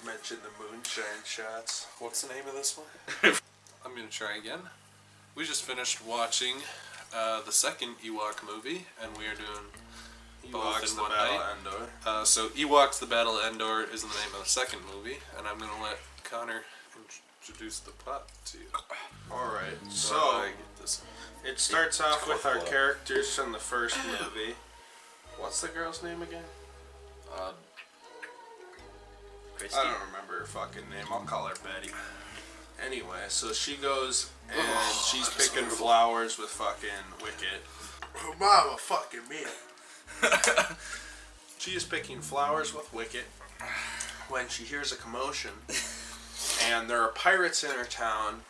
mention the moonshine shots. What's the name of this one? I'm gonna try again. We just finished watching the second Ewok movie, and we are doing Ewoks, the Battle of Endor. So Ewoks, the Battle of Endor is the name of the second movie, and I'm gonna let Connor introduce the plot to you. Alright, so it starts off with our characters from the first movie. What's the girl's name again? Christy? I don't remember her fucking name. I'll call her Betty. Anyway, so she goes and she's picking flowers with fucking Wicket. Mama fucking me. She is picking flowers with Wicket when she hears a commotion. And there are pirates in her town.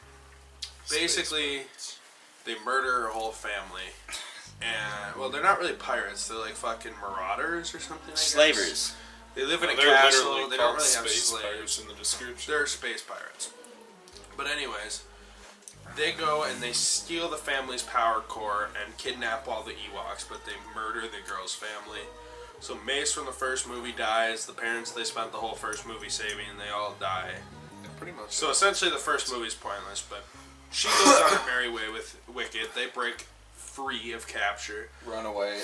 Basically, they murder her whole family. And, well, they're not really pirates. They're like fucking marauders or something, I guess. Slavers. They live in a castle. They don't really have space slaves. pirates in the description. They're space pirates. But anyways, they go and they steal the family's power core and kidnap all the Ewoks, but they murder the girl's family. So Mace from the first movie dies. The parents they spent the whole first movie saving, they all die. Yeah, pretty much. So essentially the first movie's pointless, but she goes on her merry way with Wicket. They break free of capture. Run away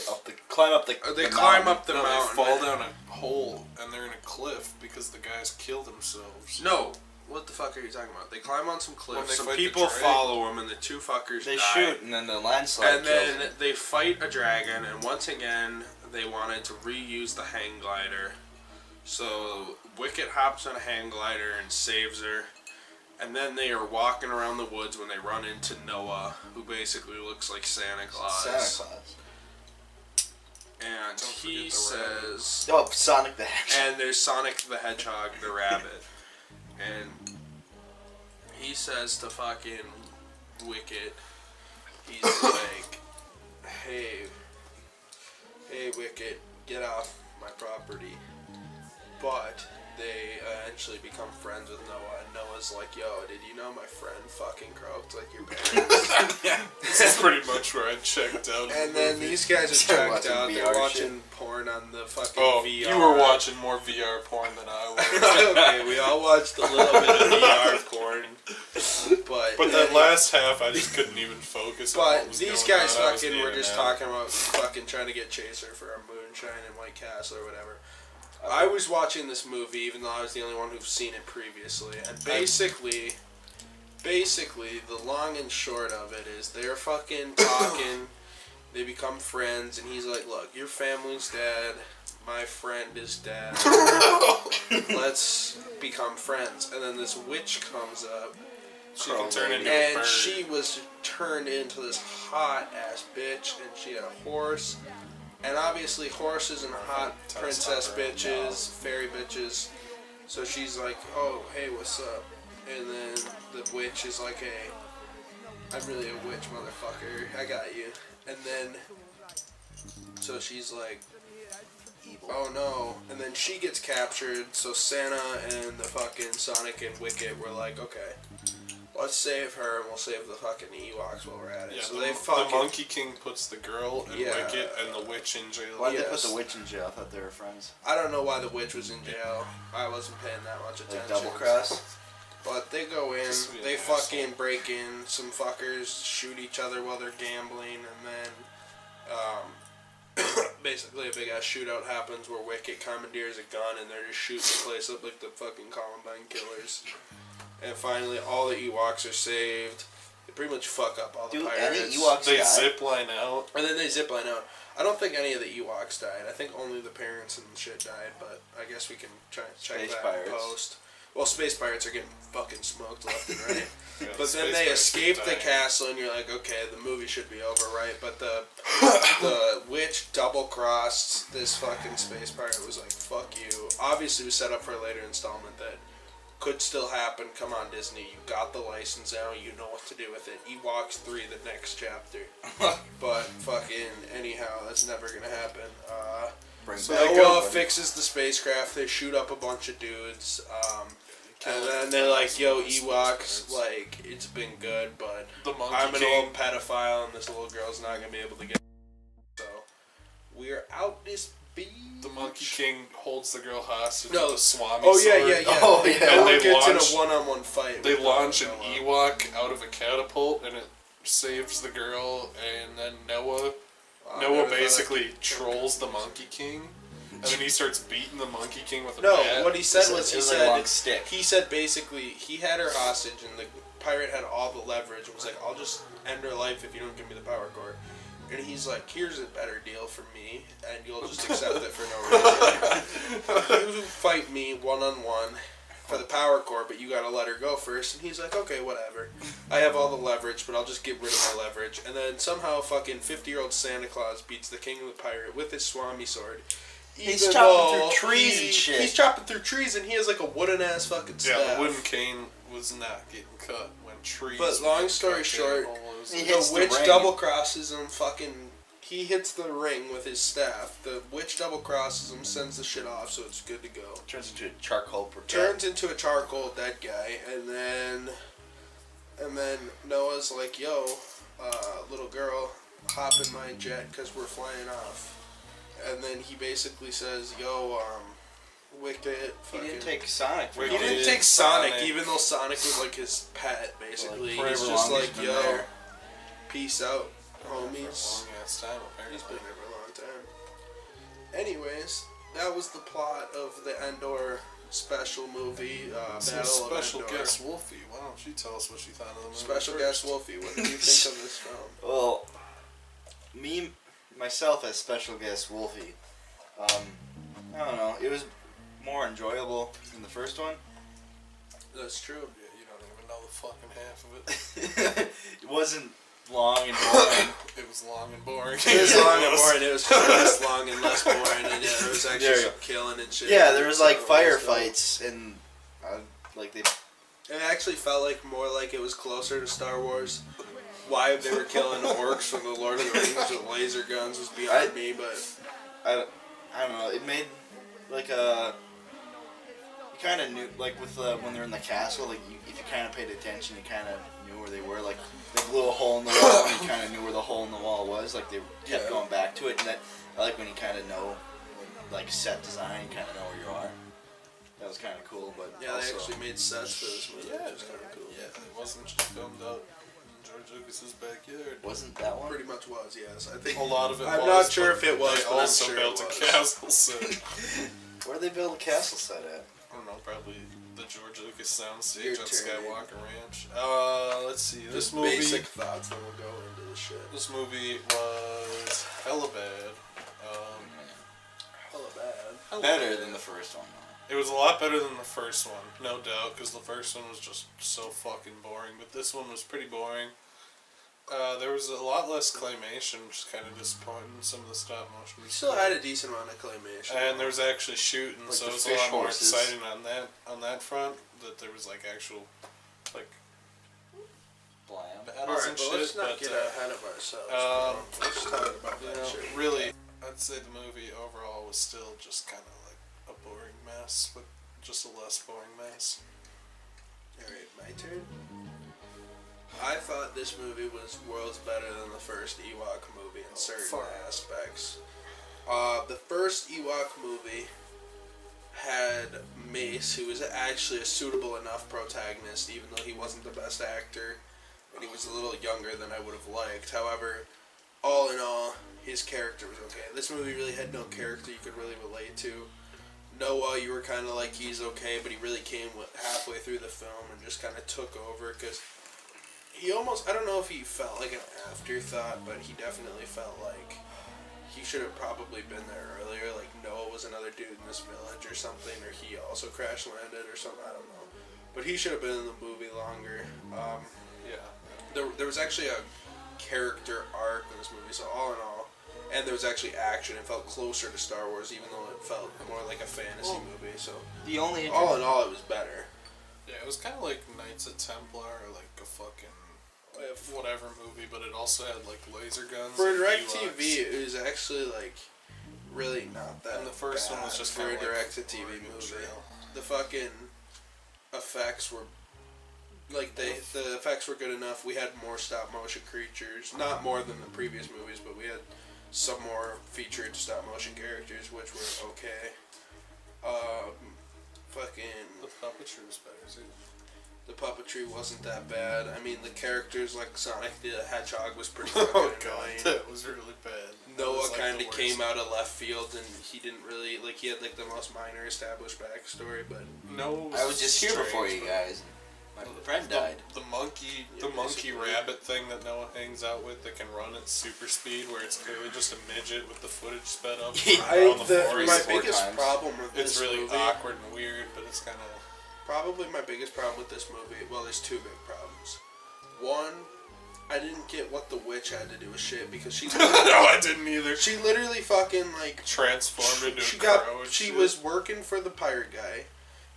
climb up the They climb up the mountain. They fall down a hole and they're in a cliff because the guys killed themselves. No. What the fuck are you talking about? They climb on some cliffs. Some fight people follow them, and the two fuckers They die. shoot, and then the landslide And then they fight a dragon, and once again, they wanted to reuse the hang glider. So Wicket hops on a hang glider and saves her. And then they are walking around the woods when they run into Noah, who basically looks like Santa Claus. Santa Claus. And he says... Oh, Sonic the Hedgehog. And there's Sonic the Hedgehog, the rabbit. And he says to fucking Wicket, he's like, hey Wicket, get off my property. But they eventually become friends with Noah, and Noah's like, yo, did you know my friend fucking croaked like your parents? This is pretty much where I checked out. And then these guys are checked out. They're watching porn on the fucking VR. You were watching more VR porn than I was. Okay, we all watched a little bit of VR porn. But that last half, I just couldn't even focus on what was these going guys on. fucking were just talking about fucking trying to get Chaser for a moonshine in White Castle or whatever. I was watching this movie, even though I was the only one who's seen it previously, and basically, the long and short of it is they're fucking talking, they become friends, and he's like, look, your family's dead, my friend is dead, let's become friends. And then this witch comes up, She can turn into a and bird. she was turned into this hot-ass bitch, and she had a horse. And obviously horses and hot princess bitches, fairy bitches. So she's like, oh, hey, what's up? And then the witch is like, hey, I'm really a witch, motherfucker. I got you. And then, so she's like, oh no. And then she gets captured. So Santa and the fucking Sonic and Wicket were like, okay, let's save her and we'll save the fucking Ewoks while we're at it. Yeah, so the, they fucking... the Monkey King puts the girl and Wicket and the witch in jail. Why did they put the witch in jail? I thought they were friends. I don't know why the witch was in jail. I wasn't paying that much attention. Like double cross? But they go in, they fucking break in, some fuckers shoot each other while they're gambling, and then basically a big ass shootout happens where Wicket commandeers a gun and they're just shooting the place up like the fucking Columbine killers. And finally all the Ewoks are saved. They pretty much fuck up all the pirates. Any Ewoks They die? zipline out. And then they zipline out. I don't think any of the Ewoks died. I think only the parents and shit died, but I guess we can try and check Space that pirates. in post. Well, space pirates are getting fucking smoked left and right. Yeah, But then they escape the castle, and you're like, okay, the movie should be over, right? But the witch double-crossed this fucking space pirate. Was like, fuck you. Obviously, we set up for a later installment that could still happen. Come on, Disney. You got the license now. You know what to do with it. Ewoks 3, the next chapter. But fucking, anyhow, that's never going to happen. Noah fixes the spacecraft. They shoot up a bunch of dudes. And then they're like, yo, Ewoks, like, it's been good, but I'm an old pedophile and this little girl's not going to be able to get. So we're out this beach. The Monkey King holds the girl hostage No. with the Swami Oh sword. yeah. Oh, yeah. No one And they gets launch- in a one-on-one fight. They with launch an Noah. Ewok out of a catapult, and it saves the girl. And then Noah I Noah never thought basically that- trolls the Monkey King, and then he starts beating the Monkey King with a No, bat. what he said was It was like a long he stick. said basically he had her hostage and the pirate had all the leverage and was like, I'll just end her life if you don't give me the power core. And he's like, here's a better deal for me, and you'll just accept it for no reason. You fight me one-on-one for the power core, but you gotta let her go first. And he's like, okay, whatever. I have all the leverage, but I'll just get rid of my leverage. And then somehow fucking 50-year-old Santa Claus beats the king of the pirate with his Swami sword. He's Even chopping though through trees and shit. He's chopping through trees, and he has like a wooden-ass fucking staff. Yeah, the wooden cane was not getting cut when trees. But were long getting story cut short, down. He The hits the witch ring. double crosses him. He hits the ring with his staff. The witch double crosses him, sends the shit off, so it's good to go. Turns into a charcoal briquette. Turns into a charcoal dead guy, and then Noah's like, "Yo, little girl, hop in my jet because we're flying off." And then he basically says, "Yo, Wicket." He fucking- didn't take Sonic. He Wicket. didn't take Sonic, Sonic. even though Sonic was like his pet, basically. Like, He's forever just long like, he's been yo, there. peace out, For a long homies. ass time, He's apparently. been there for a long time. Anyways, that was the plot of the Endor special movie, So Battle special of Endor. guest Wolfie, why don't you tell us what you thought of the movie? Special first? guest Wolfie, what did you think of this film? Well, myself as special guest Wolfie, I don't know. It was more enjoyable than the first one. That's true. Yeah, you don't even know the fucking half of it. It wasn't long and boring. It was long and boring. It was long and boring. It was less long and less boring, and yeah, there was There actually you some go. killing and shit. Yeah, there was like So it was dope. firefights and like they. It actually felt like more like it was closer to Star Wars. Why they were killing orcs from the Lord of the Rings with laser guns was beyond me, but I don't know. It made like a. You kind of knew, like with when they're in the castle, like if you kind of paid attention, you kind of knew where they were. Like they blew a hole in the wall, and you kind of knew where the hole in the wall was. Like they kept Yeah. going back to it, and that I like when you kind of know, like set design, you kind of know where you are. That was kind of cool, but yeah, they also, actually made sets for this movie, Yeah, which is kind of cool. Yeah, it wasn't just filmed out in George Lucas's backyard. wasn't that one? Pretty much was, yes. I think A lot of it I'm was. not sure but if it was, They but I'm also sure built it a was. castle set. Where did they build a castle set at? I don't know, probably the George Lucas Your soundstage on turn. Skywalker Ranch. Let's see. This just movie. basic thoughts, then we'll go into the shit. This movie was hella bad. Hella bad. Hella Better bad. than the first one. It was a lot better than the first one, no doubt, because the first one was just so fucking boring. But this one was pretty boring. There was a lot less claymation, which is kind of disappointing. Some of the stop motion. We still had a decent amount of claymation. And there was actually shooting, Like so the it was a fish lot more horses. exciting on that front. That there was like actual like Blam. battles Alright, and but shit. let's not but get ahead of ourselves. Let's talk about you that know, shit. really, I'd say the movie overall was still just kind of like a boring mess, but just a less boring mess. Alright, my turn. I thought this movie was worlds better than the first Ewok movie in certain Far. aspects. The first Ewok movie had Mace, who was actually a suitable enough protagonist, even though he wasn't the best actor, and he was a little younger than I would have liked. However, all in all, his character was okay. This movie really had no character you could really relate to. Noah, you were kind of like, he's okay, but he really came halfway through the film and just kind of took over, because he almost, I don't know if he felt like an afterthought, but he definitely felt like he should have probably been there earlier. Like Noah was another dude in this village or something, or he also crash landed or something, I don't know. But he should have been in the movie longer. Yeah. There was actually a character arc in this movie, so all in all, and there was actually action. It felt closer to Star Wars, even though it felt more like a fantasy movie. So The only all in all, it was better. Yeah, it was kind of like Knights of Templar or like a fucking whatever movie, but it also had like laser guns. For and DirecTV, Ewoks. it was actually like really not that. And the first one was bad just for kinda a like DirecTV Oregon movie. Trail. The fucking effects were like the effects were good enough. We had more stop motion creatures, not more than the previous movies, but we had some more featured stop motion characters, which were okay. Fucking The puppetry was better too. the puppetry wasn't that bad. I mean, the characters like Sonic the Hedgehog was pretty fucking Oh god, annoying. that was really bad. Noah That was, kind the of worst. came out of left field, and he didn't really like. He had like the most minor established backstory, but No, I was just here strange, before you but guys. My friend died. The monkey, Yeah, the monkey basically. rabbit thing that Noah hangs out with that can run at super speed, where it's clearly just a midget with the footage sped up. around the forest. my Four biggest times. problem with It's this really movie, awkward and weird, but it's kind of. probably my biggest problem with this movie. Well, there's two big problems. One, I didn't get what the witch had to do with shit because she. No, I didn't either. She literally fucking like Transformed into she a got crow. And she shit. was working for the pirate guy,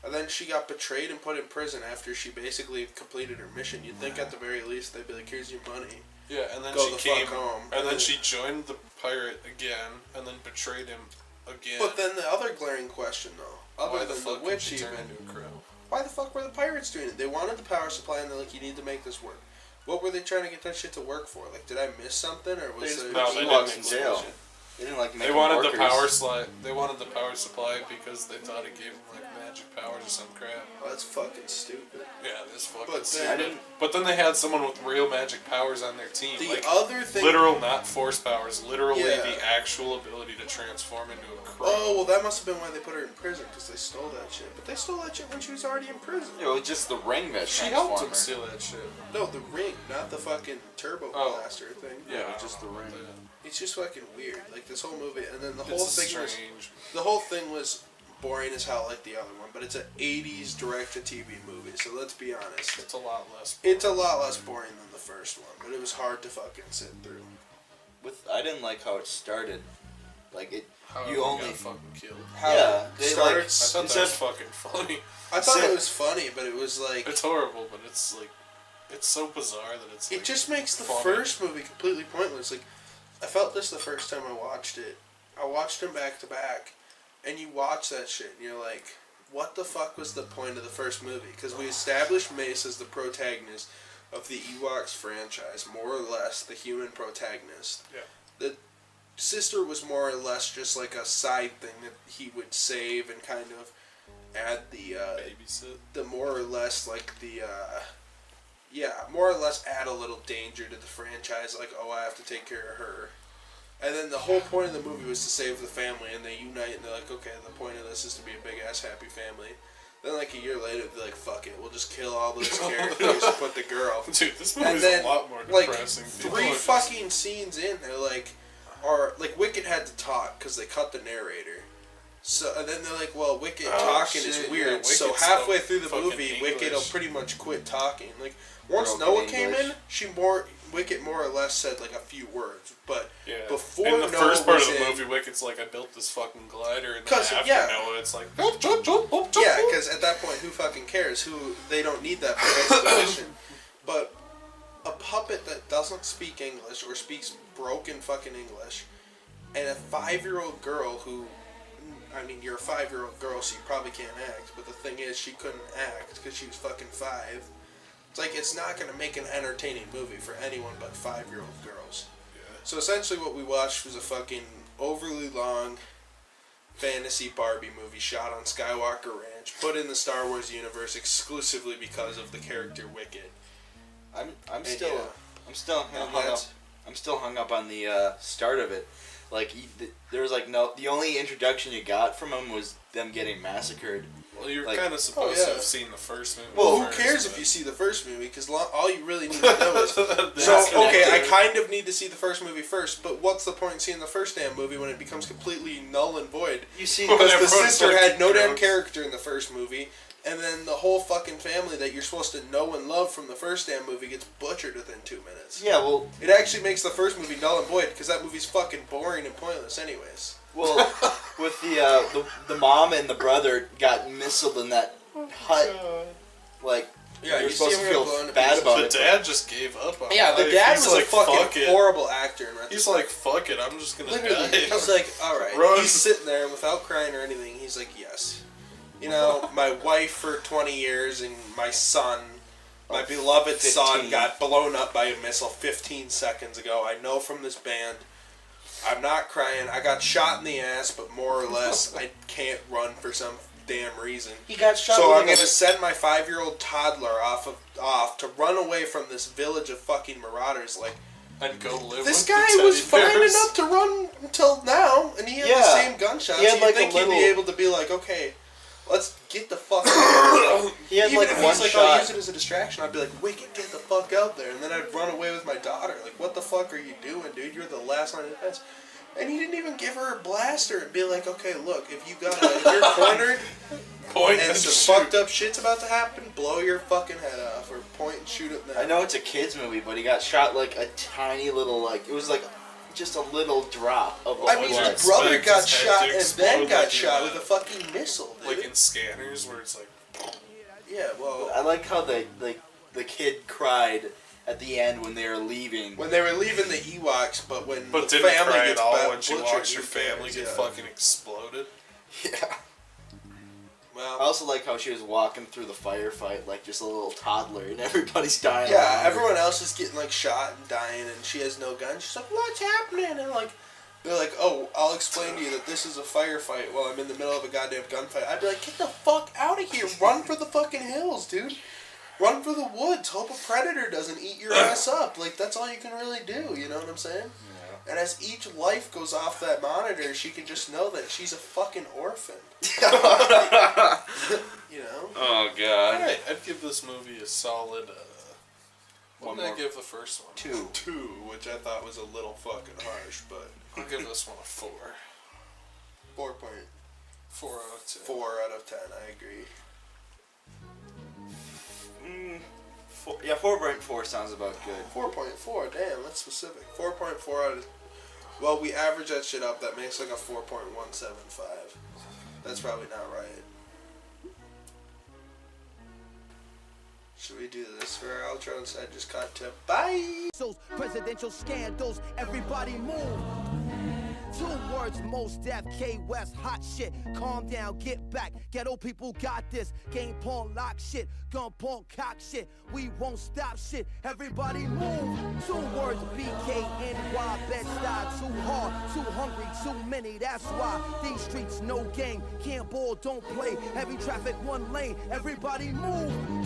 and then she got betrayed and put in prison after she basically completed her mission. You'd think at the very least they'd be like, "Here's your money." Yeah, and then Go she the came, fuck home. and then she joined the pirate again, and then betrayed him again. But then the other glaring question, though, Why other the than fuck the did witch, she even, turn into a crow? why the fuck were the pirates doing it? They wanted the power supply, and they're like, "You need to make this work." What were they trying to get that shit to work for? Like, did I miss something, or was there? No, they Ewoks didn't in jail. explain it. They didn't like make They them wanted the workers. power supply. They wanted the power supply because they thought it gave them like magic powers or some crap. Oh, that's fucking stupid. Yeah, this fucking. But stupid. I didn't- But then they had someone with real magic powers on their team. The like, other thing. literal, not force powers. Literally, Yeah. the actual ability to transform into a crow. Oh well, that must have been why they put her in prison because they stole that shit. But they stole that shit when she was already in prison. It was just the ring that She helped him transformed her. steal that shit. No, the ring, not the fucking turbo Oh. blaster thing. Yeah, it was I just don't the know ring. about It's just fucking weird. Like this whole movie, and then the that. whole It's thing was strange. the whole thing was boring as hell, like the other one. But it's an '80s direct-to-TV movie, so let's be honest. It's a lot less. It's a lot less boring than the first one, but it was hard to fucking sit through. I didn't like how it started. Like it, How you everyone only. got fucking killed. How Yeah, it they, starts. I thought that was Instead- fucking funny. I thought Instead- it was funny, but it was like It's horrible, but it's like, it's so bizarre that it's. it Like, just makes the funny. first movie completely pointless. Like I felt this the first time I watched it. I watched them back to back, and you watch that shit, and you're like, what the fuck was the point of the first movie? Because we established Mace as the protagonist of the Ewoks franchise, more or less the human protagonist. Yeah. The sister was more or less just like a side thing that he would save and kind of add the babysit. the more or less like the more or less add a little danger to the franchise, like, oh, I have to take care of her. And then the whole point of the movie was to save the family, and they unite, and they're like, okay, the point of this is to be a big-ass happy family. Then, like, a year later, they're like, fuck it, we'll just kill all those characters and put the girl. Dude, this And movie's then, a lot more like, depressing. People three are just- fucking scenes in, they're like, Wicket had to talk, because they cut the narrator. So, and then they're like, well, Wicket Oh, talking shit, is yeah, weird, so Wicket's halfway so through the fucking movie, Wicket will English. pretty much quit talking. Like, once Broken Noah came English. in, Wicket more or less said, like, a few words. But Yeah. before in the Noah first part was of the in- movie, Wicket's like, I built this fucking glider, and then 'Cause, after yeah. Noah, it's like, yeah, because at that point, who fucking cares? They don't need that for exposition. But a puppet that doesn't speak English or speaks broken fucking English, and a 5-year-old girl who, I mean, you're a 5-year-old girl, so you probably can't act. But the thing is, she couldn't act because she was fucking 5. It's like it's not gonna make an entertaining movie for anyone but 5-year-old girls. Yeah. So essentially, what we watched was a fucking overly long fantasy Barbie movie shot on Skywalker Ranch, put in the Star Wars universe exclusively because of the character Wicket. I'm And still yeah. I'm still And hung up. that's- I'm still hung up on the start of it. Like there was like no. The only introduction you got from him was them getting massacred. Well, you're Like- kind of supposed Oh, to yeah. have seen the first movie. Well, who first, cares if but- you see the first movie? Because all you really need to know is. That's So, okay, I connected. kind of need to see the first movie first, but what's the point in seeing the first damn movie when it becomes completely null and void? You see, Well, Because the everyone's sister like had no damn drugs. character in the first movie, and then the whole fucking family that you're supposed to know and love from the first damn movie gets butchered within 2 minutes. yeah, well, It actually makes the first movie null and void, because that movie's fucking boring and pointless anyways. well, with the mom and the brother got missiled in that hut. Like, Yeah, you're you supposed see to him get feel blown to bad pieces. about The it. dad just gave up on Yeah, the life. dad He's was like, a fucking fuck it. horrible actor in retrospect. He's like, fuck it, I'm just gonna Literally, die. he's like, alright. Run. He's sitting there without crying or anything. He's like, yes. You know, my wife for 20 years and my son, my beloved son, 15. got blown up by a missile 15 seconds ago. I know from this band. I'm not crying. I got shot in the ass, but more or less, I can't run for some damn reason. He got shot. So I'm going to send my 5-year-old toddler off to run away from this village of fucking marauders. Like, And go live this with guy the was teddy fine bears. enough to run until now, and he had the same gunshots. He had, You'd like, think a he'd be little- able to be like, okay, let's get the fuck out there. He had Even like if one he's like, shot. I'll use it as a distraction, I'd be like, Wicked, get the fuck out there. And then I'd run away with my daughter. Like, what the fuck are you doing, dude? You're the last line of defense. And he didn't even give her a blaster and be like, okay, look, if you're cornered Point and and some shoot. fucked up shit's about to happen, blow your fucking head off or point and shoot at them. I know it's a kids movie, but he got shot like a tiny little it was like just a little drop of. I mean, Blood. his brother Expect got his head shot to and explode then got like shot in with a- a fucking missile, dude. Like in Scanners, where it's like... Yeah, well, I like how the kid cried at the end when they were leaving. when they were leaving the Ewoks, but when But the didn't family cry at gets all butchered when she in watched her the family fans, get yeah. fucking exploded. Yeah. I Well, also like how she was walking through the firefight like just a little toddler, and everybody's dying. yeah, around her. everyone else is getting like shot and dying, and she has no gun. She's like, "What's happening?" And like, they're like, "Oh, I'll explain to you that this is a firefight while I'm in the middle of a goddamn gunfight." I'd be like, "Get the fuck out of here! Run for the fucking hills, dude! Run for the woods! Hope a predator doesn't eat your ass up. Like that's all you can really do. You know what I'm saying?" Yeah. And as each life goes off that monitor, she can just know that she's a fucking orphan. You know? Oh god. Alright, I'd give this movie a solid, what One did I more. give the first one? 2. 2, which I thought was a little fucking harsh, but I'll give this one a 4. 4.4 4 out of 10. out of 10, I agree. 4.4 sounds about good. 4.4, damn, that's specific. 4.4 out of... Well, we average that shit up, that makes like a 4.175. That's probably not right. Should we do this for our outro instead? Just cut to bye! Presidential scandals, everybody move. 2 words, most deaf, K West, hot shit. Calm down, get back. Ghetto people got this. Game pawn, lock shit. Gun pawn, cock shit. We won't stop shit. Everybody move. 2 words, BKNY, Bed-Stuy. Too hard, too hungry, too many. That's why these streets no game. Can't ball, don't play. Heavy traffic, 1 lane. Everybody move.